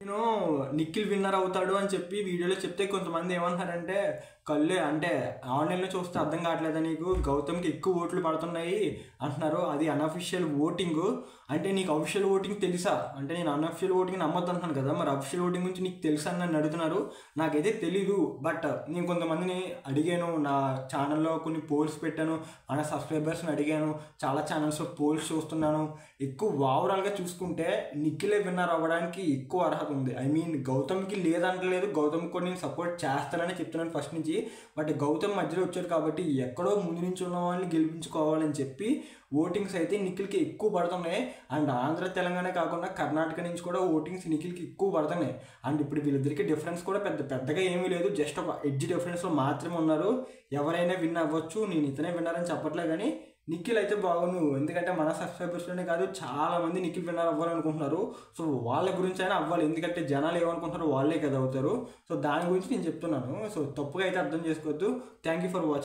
నేను నిఖిల్ విన్నర్ అవుతాడు అని చెప్పి వీడియోలో చెప్తే కొంతమంది ఏమంటున్నారంటే కళ్ళే అంటే ఆన్లైన్లో చూస్తే అర్థం కావట్లేదా నీకు, గౌతమ్కి ఎక్కువ ఓట్లు పడుతున్నాయి అంటున్నారు. అది అన్అఫిషియల్ ఓటింగ్. అంటే నీకు అఫిషియల్ ఓటింగ్ తెలుసా అంటే నేను అన్అఫిషియల్ ఓటింగ్ నమ్మద్దు అంటున్నాను కదా, మరి అఫిషియల్ ఓటింగ్ గురించి నీకు తెలుసా అని నన్ను అడుగుతున్నారు. నాకైతే తెలీదు. బట్ నేను కొంతమందిని అడిగాను, నా ఛానల్లో కొన్ని పోల్స్ పెట్టాను, మన సబ్స్క్రైబర్స్ని అడిగాను, చాలా ఛానల్స్లో పోల్స్ చూస్తున్నాను. ఎక్కువ ఓవరాల్గా చూసుకుంటే నిఖిలే విన్నర్ అవ్వడానికి ఎక్కువ అర్హత ఉంది. ఐ మీన్ గౌతమ్కి లేదంటలేదు, గౌతమ్కి కూడా నేను సపోర్ట్ చేస్తానని చెప్తున్నాను ఫస్ట్ నుంచి. బట్ గౌతమ్ మధ్యలో వచ్చారు కాబట్టి ఎక్కడో ముందు నుంచి ఉన్న వాళ్ళని గెలిపించుకోవాలని చెప్పి ఓటింగ్స్ అయితే నిఖిల్కి ఎక్కువ పడుతున్నాయి. అండ్ ఆంధ్ర తెలంగాణ కాకుండా కర్ణాటక నుంచి కూడా ఓటింగ్స్ నిఖిల్కి ఎక్కువ పడుతున్నాయి. అండ్ ఇప్పుడు వీళ్ళిద్దరికి డిఫరెన్స్ కూడా పెద్దగా ఏమీ లేదు, జస్ట్ ఒక ఎడ్జ్ డిఫరెన్స్లో మాత్రమే ఉన్నారు. ఎవరైనా విన్ అవ్వచ్చు, నేను ఇతనే విన్నర్ అని చెప్పట్లే, కానీ నిఖిల్ అయితే బాగుండు. ఎందుకంటే మన సబ్స్క్రైబర్స్లోనే కాదు, చాలామంది నిఖిల్ విన్నర్ అవ్వాలనుకుంటున్నారు. సో వాళ్ళ గురించి అయినా అవ్వాలి, ఎందుకంటే జనాలు ఏమనుకుంటారో వాళ్ళే కదా అవుతారు. సో దాని గురించి నేను చెప్తున్నాను. సో తప్పుగా అయితే అర్థం చేసుకోవద్దు. Thank you for watching.